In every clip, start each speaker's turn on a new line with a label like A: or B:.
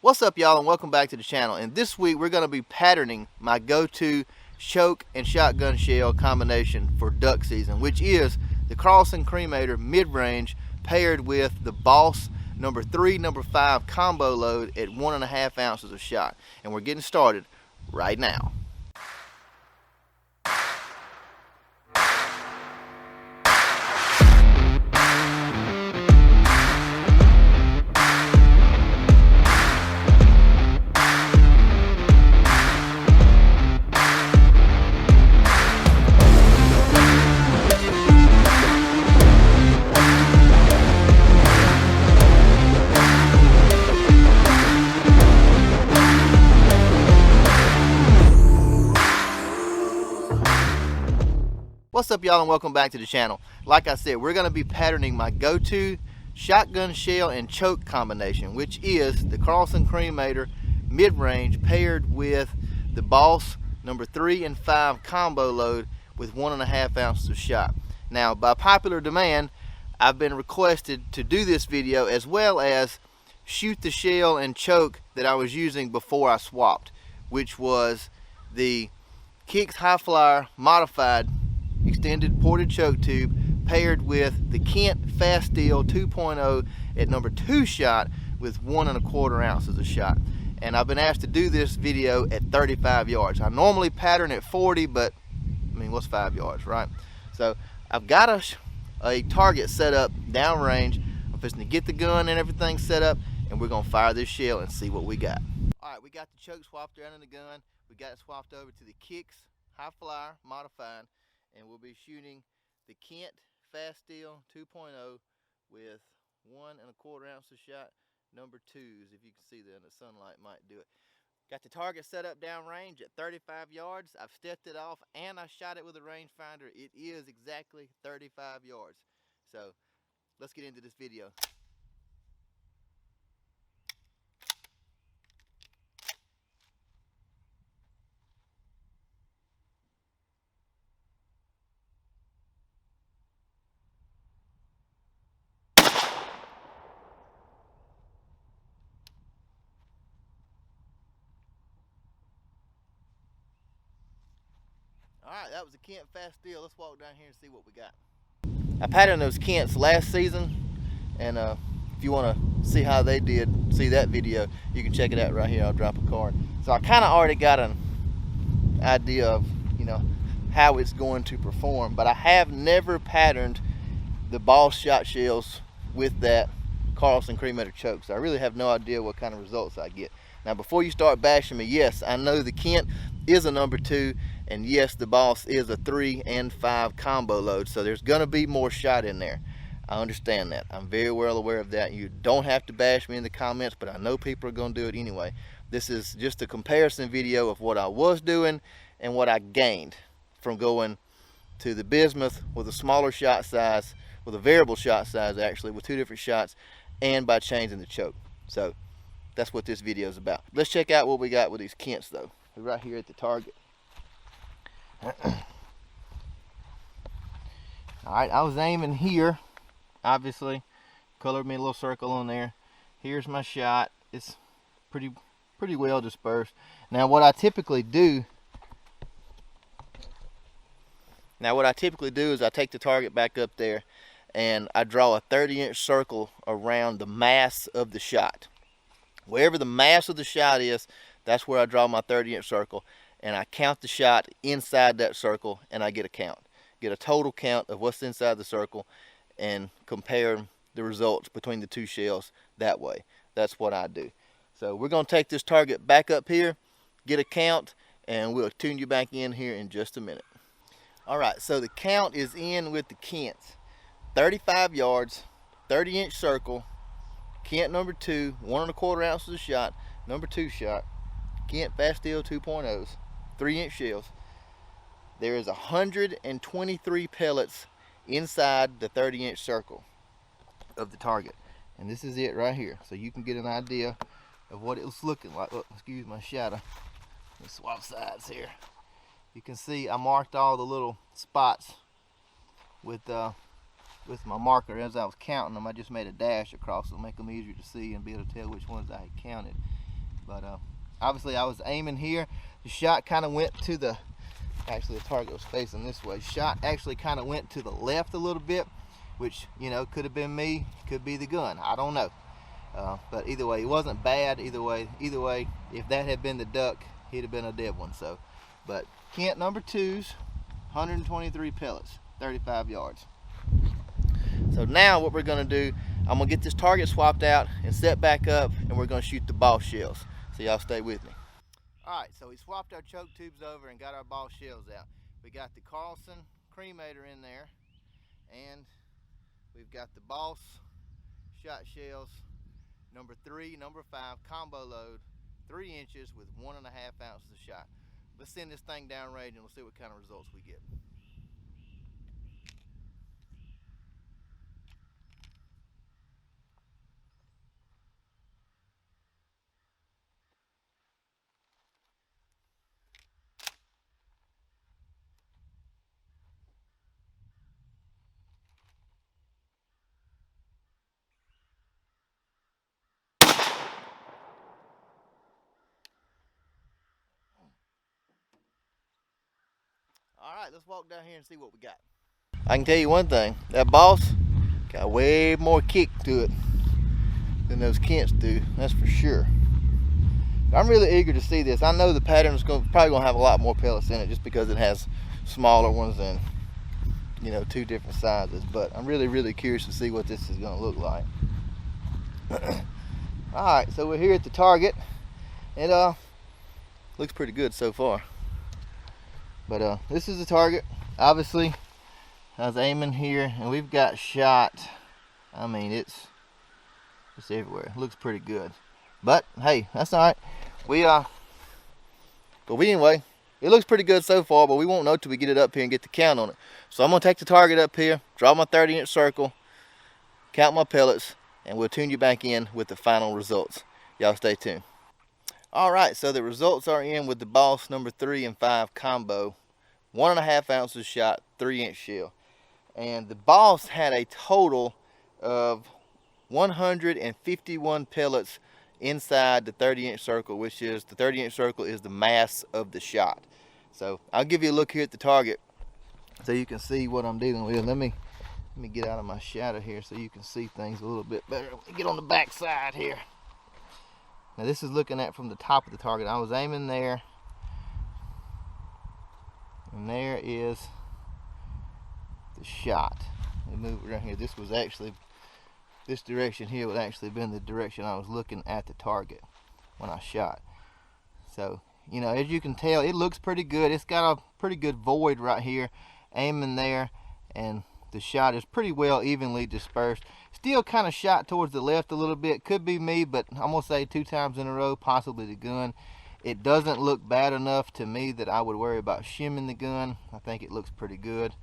A: What's up, y'all, and welcome back to the channel. And this week we're going to be patterning my go-to choke and shotgun shell combination for duck season, which is the Carlson Cremator mid-range paired with the Boss number 3, number 5 combo load at 1.5 ounces of shot. And we're getting started right now. What's up, y'all, and welcome back to the channel. Like I said, we're going to be patterning my go-to shotgun shell and choke combination, which is the Carlson Cremator mid-range paired with the Boss number 3 and 5 combo load with 1.5 ounces of shot. Now, by popular demand, I've been requested to do this video as well as shoot the shell and choke that I was using before I swapped, which was the Kicks High Flyer modified extended ported choke tube paired with the Kent Fast Steel 2.0 at number 2 shot with 1.25 ounces of shot. And I've been asked to do this video at 35 yards. I normally pattern at 40, but I mean, what's 5 yards, right? So I've got a target set up downrange. I'm fixing to get the gun and everything set up, and we're gonna fire this shell and see what we got. All right, we got the choke swapped around in the gun. We got it swapped over to the Kicks High Flyer modified, and we'll be shooting the Kent Fast Steel 2.0 with 1.25 ounces shot, number 2s. If you can see that in the sunlight, might do it. Got the target set up downrange at 35 yards. I've stepped it off and I shot it with a rangefinder. It is exactly 35 yards. So let's get into this video. Alright, that was a Kent Fast Steel. Let's walk down here and see what we got. I patterned those Kents last season, and if you want to see how they did, see that video, you can check it out right here. I'll drop a card. So I kind of already got an idea of, how it's going to perform, but I have never patterned the Boss shot shells with that Carlson Cremator choke, so I really have no idea what kind of results I get. Now, before you start bashing me, yes, I know the Kent is a number 2, and yes, the Boss is a 3 and 5 combo load, so there's gonna be more shot in there. I understand that. I'm very well aware of that. You don't have to bash me in the comments, but I know people are gonna do it anyway. This is just a comparison video of what I was doing and what I gained from going to the bismuth with a smaller shot size, with a variable shot size actually, with 2 different shots, and by changing the choke. So that's what this video is about. Let's check out what we got with these Kents though. We're right here at the target. Alright, I was aiming here, obviously. Colored me a little circle on there. Here's my shot. It's pretty well dispersed. Now what I typically do is I take the target back up there and I draw a 30-inch circle around the mass of the shot. Wherever the mass of the shot is, that's where I draw my 30-inch circle, and I count the shot inside that circle, and I get a count. Get a total count of what's inside the circle and compare the results between the 2 shells that way. That's what I do. So we're going to take this target back up here, get a count, and we'll tune you back in here in just a minute. Alright, so the count is in with the Kents. 35 yards, 30-inch circle, Kent number 2, 1.25 ounces of shot, number 2 shot, Kent Fast Steel 2.0s, 3-inch shells. There is 123 pellets inside the 30-inch circle of the target, and this is it right here, so you can get an idea of what it was looking like. Oh, excuse my shadow. Let's swap sides here. You can see I marked all the little spots with my marker as I was counting them. I just made a dash across to make them easier to see and be able to tell which ones I had counted. But obviously I was aiming here. The shot kind of went to the, actually the target was facing this way. Shot actually kind of went to the left a little bit, which, you know, could have been me, could be the gun, I don't know. But either way, it wasn't bad. Either way, if that had been the duck, he'd have been a dead one. So, but Kent number 2's 123 pellets, 35 yards. So now what we're gonna do, I'm gonna get this target swapped out and set back up, and we're gonna shoot the ball shells. So y'all stay with me. All right, so we swapped our choke tubes over and got our ball shells out. We got the Carlson Cremator in there, and we've got the Boss shot shells, number 3, number 5 combo load, 3 inches with 1.5 ounces of shot. Let's send this thing down range and we'll see what kind of results we get. All right, let's walk down here and see what we got. I can tell you one thing, that Boss got way more kick to it than those Kents do, that's for sure. I'm really eager to see this. I know the pattern is probably going to have a lot more pellets in it just because it has smaller ones and, you know, 2 different sizes, but I'm really curious to see what this is going to look like. All right, so we're here at the target. It looks pretty good so far. But this is the target. Obviously, I was aiming here, and we've got shot. I mean, it's everywhere. It looks pretty good. But hey, that's all right. Anyway, it looks pretty good so far. But we won't know till we get it up here and get the count on it. So I'm gonna take the target up here, draw my 30-inch circle, count my pellets, and we'll tune you back in with the final results. Y'all stay tuned. All right, so the results are in with the Boss number 3 and 5 combo, 1.5 ounces shot, 3-inch shell. And the Boss had a total of 151 pellets inside the 30-inch circle, which is, the 30-inch circle is the mass of the shot. So I'll give you a look here at the target so you can see what I'm dealing with. Let me get out of my shadow here so you can see things a little bit better. Let me get on the back side here. Now this is looking at from the top of the target. I was aiming there, and there is the shot. Let me move it around here. This was actually, this direction here would actually been the direction I was looking at the target when I shot. So, you know, as you can tell, it looks pretty good. It's got a pretty good void right here, aiming there, and the shot is pretty well evenly dispersed. Still kind of shot towards the left a little bit. Could be me, but I'm gonna say 2 times in a row, possibly the gun. It doesn't look bad enough to me that I would worry about shimming the gun. I think it looks pretty good.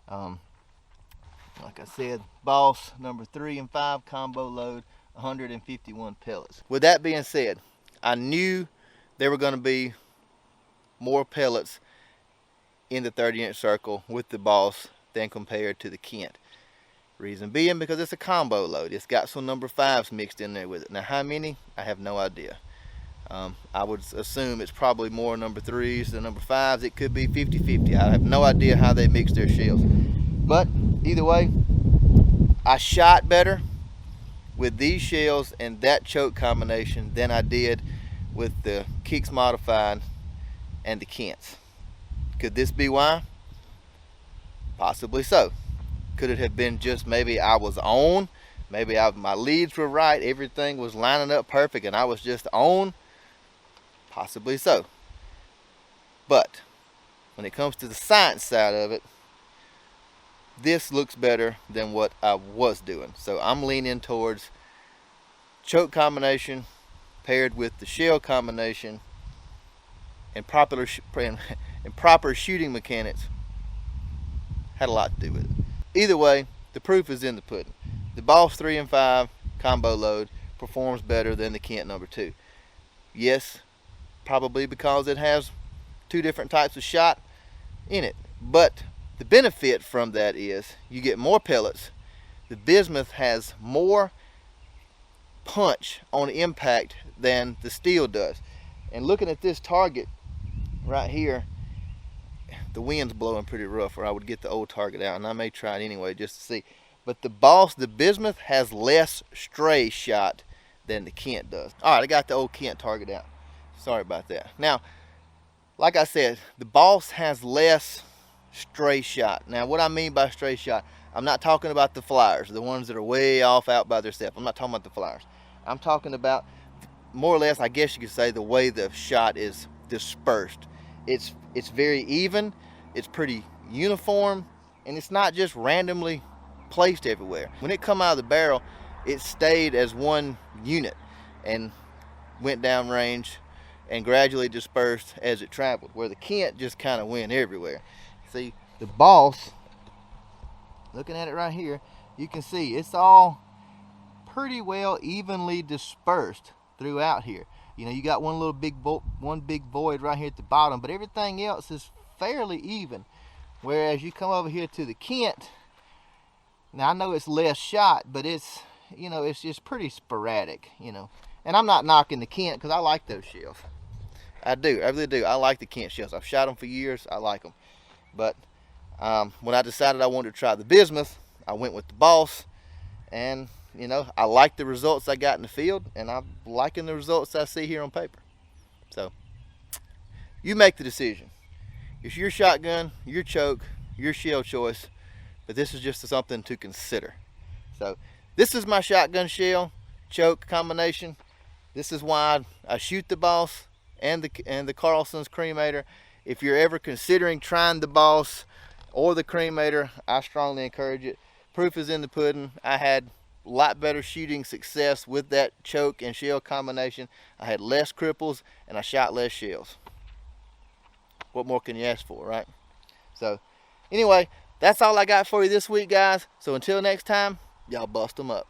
A: Like I said, Boss number 3 and 5 combo load, 151 pellets. With that being said, I knew there were going to be more pellets in the 30-inch circle with the Boss than compared to the Kent. Reason being because it's a combo load. It's got some number 5s mixed in there with it. Now how many? I have no idea. I would assume it's probably more number 3s than number 5s. It could be 50-50. I have no idea how they mix their shells. But either way, I shot better with these shells and that choke combination than I did with the Kicks Modified and the Kents. Could this be why? Possibly so. Could it have been just maybe I was on, maybe my leads were right, everything was lining up perfect and I was just on? Possibly so. But when it comes to the science side of it, this looks better than what I was doing. So I'm leaning towards choke combination paired with the shell combination and proper shooting mechanics had a lot to do with it. Either way, the proof is in the pudding. The Boss 3 and 5 combo load performs better than the Kent number 2. Yes, probably because it has 2 different types of shot in it. But the benefit from that is you get more pellets. The bismuth has more punch on impact than the steel does. And looking at this target right here, the wind's blowing pretty rough, or I would get the old target out, and I may try it anyway just to see. But the Boss, the bismuth, has less stray shot than the Kent does. All right, I got the old Kent target out. Sorry about that. Now, like I said, the Boss has less stray shot. Now, what I mean by stray shot, I'm not talking about the flyers, the ones that are way off out by themselves. I'm not talking about the flyers. I'm talking about, more or less, I guess you could say, the way the shot is dispersed. It's very even, it's pretty uniform, and it's not just randomly placed everywhere. When it come out of the barrel, it stayed as one unit and went down range and gradually dispersed as it traveled, where the Kent just kind of went everywhere. See, the Boss, looking at it right here, you can see it's all pretty well evenly dispersed throughout here. You know, you got one big void right here at the bottom, but everything else is fairly even. Whereas you come over here to the Kent, now I know it's less shot, but it's, you know, it's just pretty sporadic, you know. And I'm not knocking the Kent, because I like those shells. I do, I really do. I like the Kent shells. I've shot them for years. I like them. But when I decided I wanted to try the bismuth, I went with the Boss, and you know, I like the results I got in the field, and I'm liking the results I see here on paper. So you make the decision. It's your shotgun, your choke, your shell choice, but this is just something to consider. So this is my shotgun shell choke combination. This is why I shoot the Boss and the Carlson's Cremator. If you're ever considering trying the Boss or the Cremator, I strongly encourage it. Proof is in the pudding. I had a lot better shooting success with that choke and shell combination. I had less cripples and I shot less shells. What more can you ask for, right? So anyway, that's all I got for you this week, guys. So until next time, y'all bust them up.